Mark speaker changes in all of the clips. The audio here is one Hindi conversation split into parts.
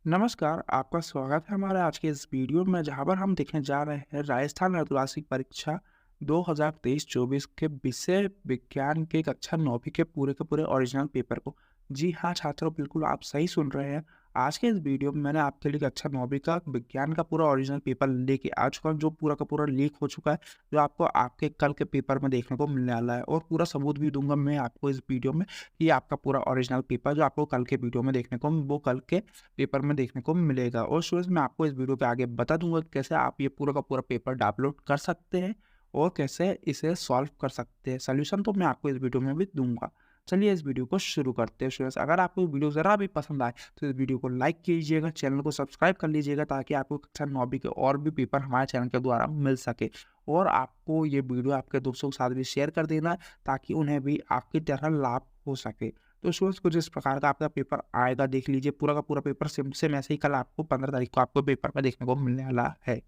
Speaker 1: नमस्कार, आपका स्वागत है हमारे आज के इस वीडियो में जहाँ पर हम देखने जा रहे हैं राजस्थान अर्धवार्षिक परीक्षा 2023-24 के विषय विज्ञान के कक्षा 9वीं के पूरे ओरिजिनल पेपर को। जी हाँ छात्रों, बिल्कुल आप सही सुन रहे हैं। आज के इस वीडियो में मैंने आपके लिए कक्षा 9वीं का विज्ञान का पूरा ओरिजिनल पेपर लेके आ चुका हूँ, जो पूरा का पूरा लीक हो चुका है, जो आपको आपके कल के पेपर में देखने को मिलने वाला है। और पूरा सबूत भी दूंगा मैं आपको इस वीडियो में कि आपका पूरा ओरिजिनल पेपर जो आपको कल के वीडियो में देखने को वो कल के पेपर में देखने को मिलेगा। और स्टूडेंट्स, मैं आपको इस वीडियो पे आगे बता दूंगा कि कैसे आप ये पूरा का पूरा पेपर डाउनलोड कर सकते हैं और कैसे इसे सॉल्व कर सकते हैं। सॉल्यूशन तो मैं आपको इस वीडियो में भी दूंगा। चलिए इस वीडियो को शुरू करते हैं। स्टूडेंट्स, अगर आपको ये वीडियो ज़रा भी पसंद आए तो इस वीडियो को लाइक कीजिएगा, चैनल को सब्सक्राइब कर लीजिएगा ताकि आपको कक्षा 9वीं के और भी पेपर हमारे चैनल के द्वारा मिल सके। और आपको ये वीडियो आपके दोस्तों के साथ भी शेयर कर देना है ताकि उन्हें भी आपकी तरह लाभ हो सके। तो स्टूडेंट्स, कुछ इस प्रकार का आपका पेपर आएगा, देख लीजिए पूरा का पूरा पेपर सेम सेम ऐसे ही कल आपको 15 तारीख को आपको पेपर में देखने को मिलने वाला है।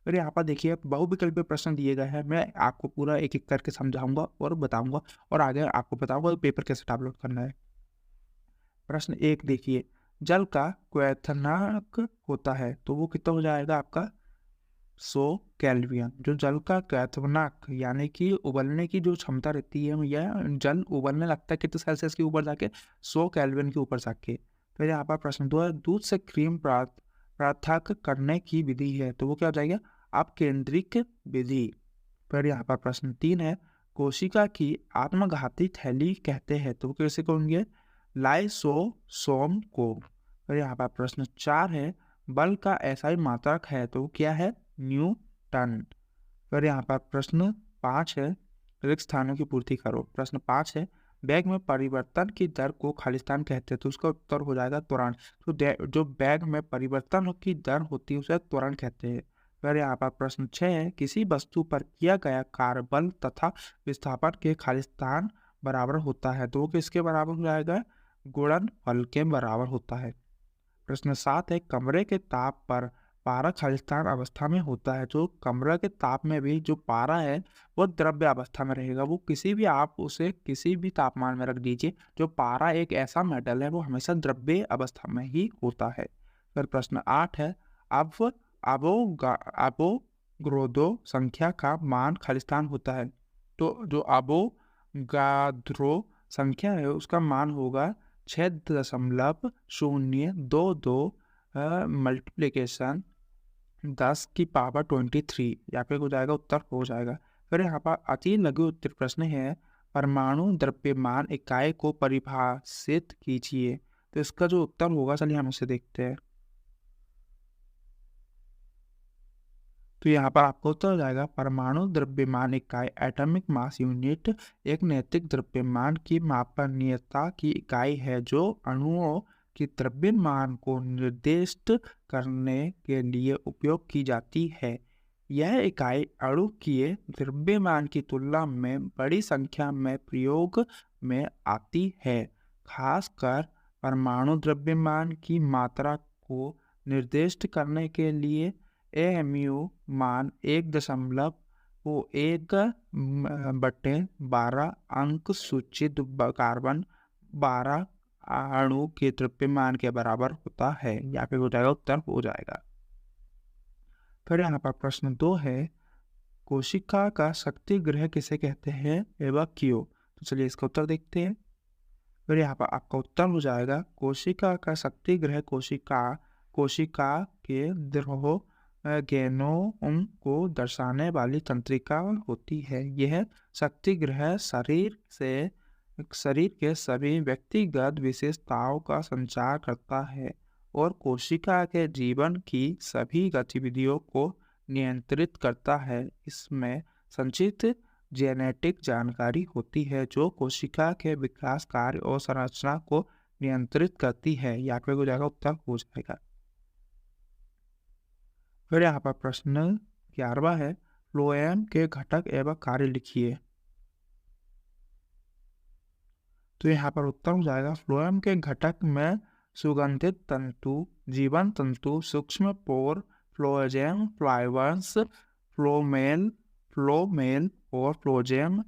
Speaker 1: फिर यहाँ पर देखिए बहुविकल्पीय प्रश्न दिए गए हैं, मैं आपको पूरा एक एक करके समझाऊंगा और बताऊंगा और आगे आपको बताऊंगा कि पेपर कैसे डाउनलोड करना है। प्रश्न एक देखिए, जल का क्वथनांक होता है तो वो कितना हो जाएगा आपका 100 केल्विन। जो जल का क्वथनांक यानी कि उबलने की जो क्षमता रहती है, या जल उबलने लगता है कितने सेल्सियस के ऊपर जाके 100 केल्विन के ऊपर जाके। फिर यहाँ पर प्रश्न दो है, दूध से क्रीम पृथक करने की विधि है तो वो क्या हो जाएगा आप केंद्रिक विधि। फिर यहाँ पर प्रश्न 3 है, कोशिका की आत्मघाती थैली कहते हैं तो वो कैसे कहेंगे लाइसोसोम को। फिर यहाँ पर प्रश्न 4 है, बल का एसआई मात्रक है तो वो क्या है न्यूटन। फिर यहाँ पर प्रश्न 5 है, रिक्त स्थानों की पूर्ति करो। प्रश्न 5 है, बैग में परिवर्तन की दर को खालिस्तान कहते हैं तो उसका उत्तर हो जाएगा त्वरण। तो जो बैग में परिवर्तन की दर होती है उसे त्वरण कहते हैं। फिर यहाँ पर प्रश्न 6 है, किसी वस्तु पर किया गया कार्य बल तथा विस्थापन के खालिस्तान बराबर होता है तो वो किसके बराबर हो जाएगा गुणनफल के बराबर होता है। प्रश्न 7 है, कमरे के ताप पर पारा खालिस्तान अवस्था में होता है। जो कमरे के ताप में भी जो पारा है वो द्रव्य अवस्था में रहेगा, वो किसी भी आप उसे किसी भी तापमान में रख दीजिए, जो पारा एक ऐसा मेटल है वो हमेशा द्रव्य अवस्था में ही होता है। फिर प्रश्न 8 है, अब अवोगाद्रो संख्या का मान खालिस्तान होता है तो जो अवोगाद्रो संख्या है उसका मान होगा 6.022 मल्टीप्लीकेशन 10⁻23। यहाँ पे हो जाएगा उत्तर हो जाएगा। फिर यहाँ पर अति लघु उत्तर प्रश्न है, परमाणु द्रव्यमान इकाई को परिभाषित कीजिए तो इसका जो उत्तर होगा चलिए हम उसे देखते हैं। तो यहाँ पर आपको उत्तर हो जाएगा परमाणु द्रव्यमान इकाई एटॉमिक मास यूनिट एक नैतिक द्रव्यमान की मापनीयता की इकाई है जो अणुओं की द्रव्यमान को निर्दिष्ट करने के लिए उपयोग की जाती है। यह इकाई अणु के द्रव्यमान की तुलना में बड़ी संख्या में प्रयोग में आती है। खासकर परमाणु द्रव्यमान की मात्रा को निर्दिष्ट करने के लिए एएमयू मान 1.1/12 अंक सूचित कार्बन 12 अणु के द्रव्यमान के बराबर होता है। यहाँ पे हो जाएगा उत्तर हो जाएगा। फिर यहाँ पर प्रश्न 2 है, कोशिका का शक्ति गृह किसे कहते हैं एवं क्यों। तो चलिए इसका उत्तर देखते हैं। फिर यहाँ पर आपका उत्तर हो जाएगा कोशिका का शक्ति गृह कोशिका के द्रोह गेनोम को दर्शाने वाली तंत्रिका होती है। यह शक्ति गृह शरीर के सभी व्यक्तिगत विशेषताओं का संचार करता है और कोशिका के जीवन की सभी गतिविधियों को नियंत्रित करता है। इसमें संचित जेनेटिक जानकारी होती है जो कोशिका के विकास कार्य और संरचना को नियंत्रित करती है। यहाँ पे हो जाएगा उत्तर हो जाएगा। फिर यहाँ पर प्रश्न 11वां है, फ्लोएम के घटक एवं कार्य लिखिए। तो यहाँ पर उत्तर हो जाएगा फ्लोएम के घटक में सुगंधित तंतु, जीवन तंतु, सूक्ष्म पोर, फ्लोजेम, फ्लाइवर्स, फ्लोमेल और फ्लोजेम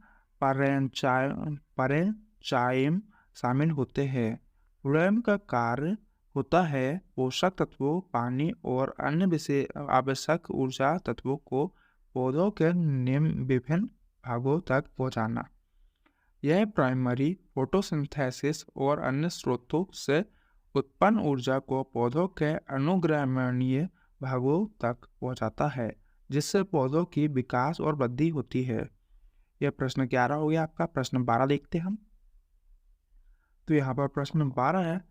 Speaker 1: परेंचाइम शामिल होते हैं। फ्लोएम का कार्य होता है पोषक तत्वों, पानी और अन्य आवश्यक ऊर्जा तत्वों को पौधों के विभिन्न भागों तक पहुंचाना। यह प्राइमरी फोटोसिंथेसिस और अन्य स्रोतों से उत्पन्न ऊर्जा को पौधों के अनुग्रहणीय भागों तक पहुंचाता है, जिससे पौधों की विकास और वृद्धि होती है। यह प्रश्न 11 हो गया आपका। प्रश्न 12 देखते हैं हम। तो यहाँ पर प्रश्न 12 है,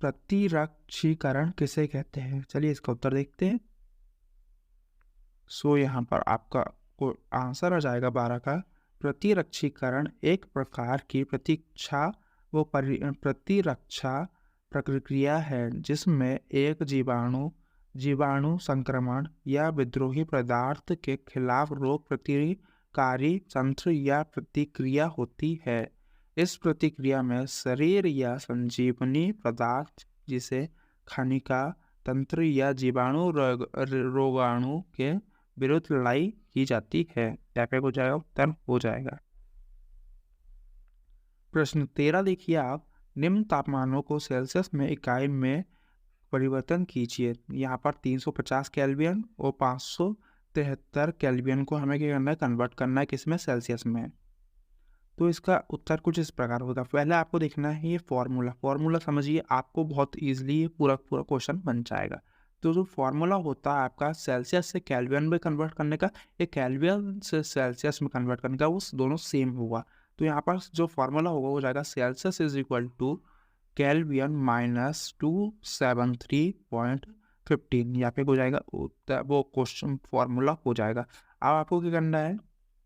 Speaker 1: प्रतिरक्षीकरण किसे कहते हैं? चलिए इसका उत्तर देखते हैं। यहाँ पर आपका आंसर आ जाएगा 12 का, प्रतिरक्षीकरण एक प्रकार की प्रतिरक्षा प्रक्रिया है जिसमें एक जीवाणु संक्रमण या विद्रोही पदार्थ के खिलाफ रोग प्रतिकारी तंत्र या प्रतिक्रिया होती है। इस प्रतिक्रिया में शरीर या संजीवनी पदार्थ जिसे खनिका तंत्र या जीवाणु रोगाणु के विरुद्ध लड़ाई की जाती है। क्या हो जाएगा? उत्तर हो जाएगा। प्रश्न 13 देखिए आप, निम्न तापमानों को सेल्सियस में इकाई में परिवर्तन कीजिए। यहाँ पर 350 केल्विन और 573 केल्विन को हमें क्या करना है? कन्वर्ट करना है किसमें? सेल्सियस में। तो इसका उत्तर कुछ इस प्रकार होगा। पहले आपको देखना है ये फॉर्मूला समझिए, आपको बहुत ईजिली पूरा क्वेश्चन बन जाएगा। तो जो फॉर्मूला होता है आपका सेल्सियस से केल्विन में कन्वर्ट करने का, ये केल्विन से सेल्सियस में कन्वर्ट करने का, वो दोनों सेम होगा। तो यहाँ पर जो फॉर्मूला होगा वो जाएगा Celsius is equal to Kelvin minus 273.15। यहाँ पे हो जाएगा वो क्वेश्चन फॉर्मूला हो जाएगा। अब आपको क्या करना है,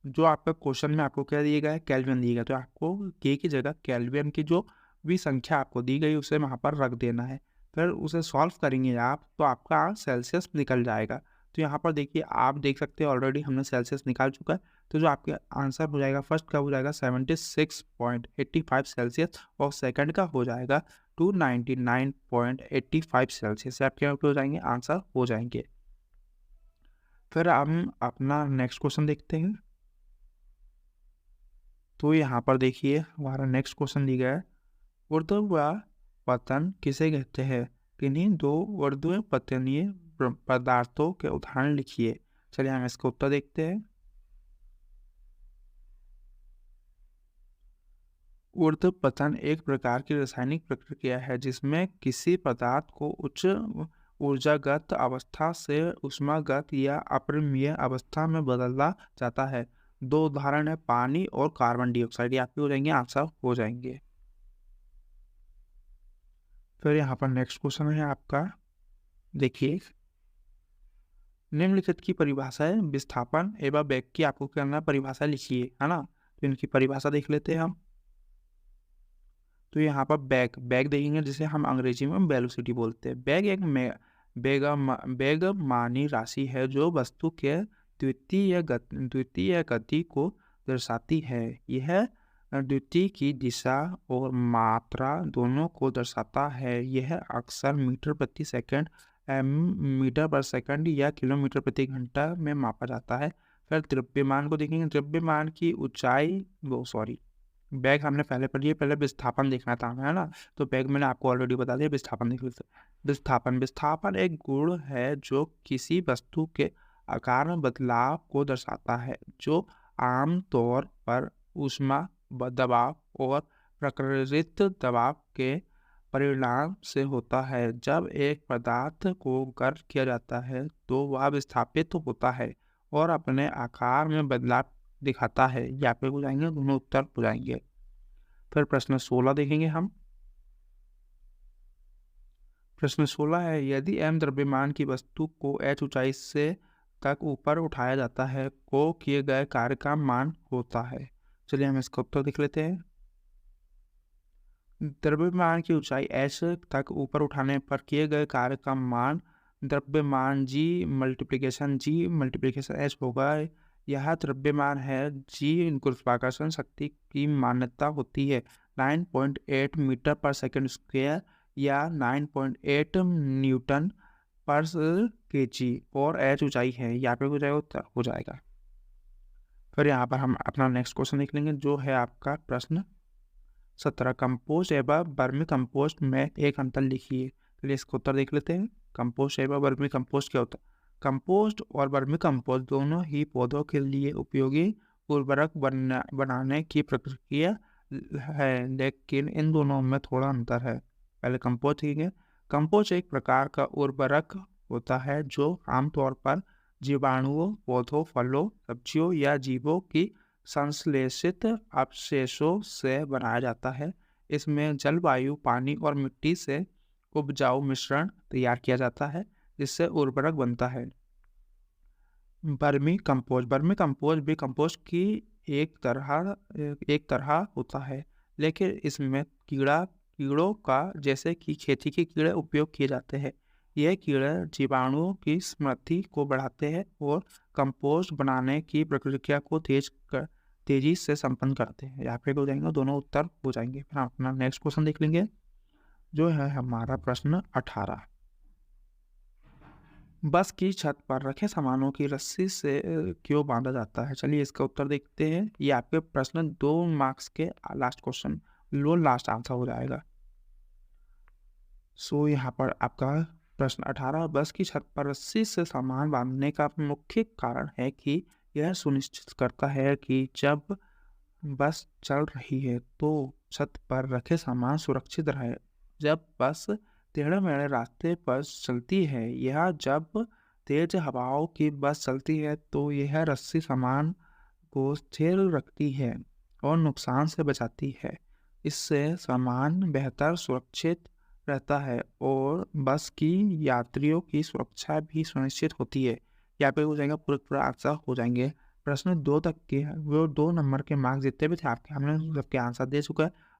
Speaker 1: जो आपका क्वेश्चन में आपको क्या दिया गया है? केल्विन दिया गया, तो आपको के की जगह केल्विन की जो भी संख्या आपको दी गई उसे वहाँ पर रख देना है। फिर उसे सॉल्व करेंगे आप तो आपका सेल्सियस निकल जाएगा। तो यहाँ पर देखिए, आप देख सकते हैं ऑलरेडी हमने सेल्सियस निकाल चुका है। तो जो आपके आंसर हो जाएगा फर्स्ट का हो जाएगा 76.85 सेल्सियस और सेकंड का हो जाएगा 299.85 सेल्सियस। आपके हो जाएंगे आंसर हो जाएंगे। फिर हम अपना नेक्स्ट क्वेश्चन देखते हैं। तो यहाँ पर देखिए हमारा नेक्स्ट क्वेश्चन दिया गया है, ऊर्ध्वाधर पतन किसे कहते हैं? किन्हीं दो ऊर्ध्वाधर पतनीय पदार्थों के उदाहरण लिखिए। चलिए हम इसका उत्तर देखते हैं। ऊर्ध्वाधर पतन एक प्रकार की रासायनिक प्रक्रिया है जिसमें किसी पदार्थ को उच्च ऊर्जागत अवस्था से ऊष्मागत या अपरिमेय अवस्था में बदला जाता है। दो उदाहरण है पानी और कार्बन डाइऑक्साइड। आपके हो जाएंगे आंसर हो जाएंगे। फिर यहाँ पर नेक्स्ट क्वेश्चन है आपका, देखिए निम्नलिखित की परिभाषा है विस्थापन एवं वेग की, आपको करना परिभाषा लिखिए, है ना। तो इनकी परिभाषा देख लेते हैं हम। तो यहाँ पर बैग देखेंगे जिसे हम अंग्रेजी में वेलोसिटी बोलते हैं। बैग एक बेगमानी राशि है जो वस्तु के द्वितीय गति को दर्शाती है। यह द्वितीय की दिशा और मात्रा दोनों को दर्शाता है। यह अक्सर मीटर प्रति सेकंड, मीटर पर सेकंड या किलोमीटर प्रति घंटा में मापा जाता है। फिर द्रव्यमान को देखेंगे। द्रव्यमान की ऊंचाई बैग हमने पहले पढ़ी है, पहले विस्थापन देखना था हमें, है ना। तो बैग मैंने आपको ऑलरेडी बता दिया, विस्थापन देख लेते हैं। विस्थापन एक गुण है जो किसी वस्तु के आकार में बदलाव को दर्शाता है, जो आमतौर पर ऊष्मा दबाव और प्रकृतिक दबाव के परिणाम से होता है। जब एक पदार्थ को गर्म किया जाता है तो वह विस्थापित होता है और अपने आकार में बदलाव दिखाता है। यहाँ पे हो जाएंगे दोनों उत्तर हो जाएंगे। फिर प्रश्न 16 देखेंगे हम। प्रश्न 16 है, यदि m द्रव्यमान की वस्तु को h ऊंचाई से तक ऊपर उठाया जाता है को किए गए कार्य का मान होता है। चलिए हम इसका उत्तर देख लेते हैं। द्रव्यमान की ऊंचाई h तक ऊपर उठाने पर किए गए कार्य का मान द्रव्यमान g मल्टीप्लिकेशन h होगा। यह द्रव्यमान है g गुरुत्वाकर्षण शक्ति की मान्यता होती है 9.8 मीटर पर सेकंड स्क्वायर या 9.8 न्यूटन पर केजी और h ऊंचाई है। यहाँ पे हो जाएगा उत्तर हो जाएगा। फिर यहाँ पर हम अपना नेक्स्ट क्वेश्चन देख लेंगे जो है आपका प्रश्न 17, कंपोस्ट एवं वर्मी कंपोस्ट में एक अंतर लिखिए। चलिए इसका उत्तर देख लेते हैं। कंपोस्ट एवं वर्मी कंपोस्ट क्या होता है? कंपोस्ट और वर्मी कंपोस्ट दोनों ही पौधों के लिए उपयोगी उर्वरक बनाने की प्रक्रिया है, लेकिन इन दोनों में थोड़ा अंतर है। पहले कंपोस्ट देखेंगे। कंपोस्ट एक प्रकार का उर्वरक होता है जो आमतौर पर जीवाणुओं, पौधों, फलों, सब्जियों या जीवों की संश्लेषित अवशेषों से बनाया जाता है। इसमें जलवायु, पानी और मिट्टी से उपजाऊ मिश्रण तैयार किया जाता है, जिससे उर्वरक बनता है। वर्मी कंपोस्ट भी कंपोस्ट की एक तरह होता है, लेकिन इसमें कीड़ों का जैसे कि खेती के कीड़े उपयोग किए जाते हैं। यह कीड़े जीवाणुओं की समृद्धि को बढ़ाते हैं और कंपोस्ट बनाने की प्रक्रिया को तेजी से संपन्न करते हैं। यहाँ पे हो जाएंगे दोनों उत्तर हो जाएंगे। फिर हम अपना नेक्स्ट क्वेश्चन देख लेंगे, जो है हमारा प्रश्न 18। बस की छत पर रखे सामानों की रस्सी से क्यों बांधा जाता है? चलिए इसका उत्तर देखते हैं। ये आपके प्रश्न 2 मार्क्स के लास्ट क्वेश्चन लास्ट आंसर हो जाएगा। सो यहाँ पर आपका प्रश्न 18, बस की छत पर रस्सी से सामान बांधने का मुख्य कारण है कि यह सुनिश्चित करता है कि जब बस चल रही है तो छत पर रखे सामान सुरक्षित रहे। जब बस टेढ़े-मेढ़े रास्ते पर चलती है या जब तेज हवाओं की बस चलती है तो यह रस्सी सामान को स्थिर रखती है और नुकसान से बचाती है। इससे सामान बेहतर सुरक्षित रहता है और बस की यात्रियों की सुरक्षा भी सुनिश्चित होती है। यहाँ पे हो जाएगा पूरा आंसर हो जाएंगे। प्रश्न 2 तक के वो 2 नंबर के मार्क्स जितने भी थे आपके हमने सबके आंसर दे चुका है।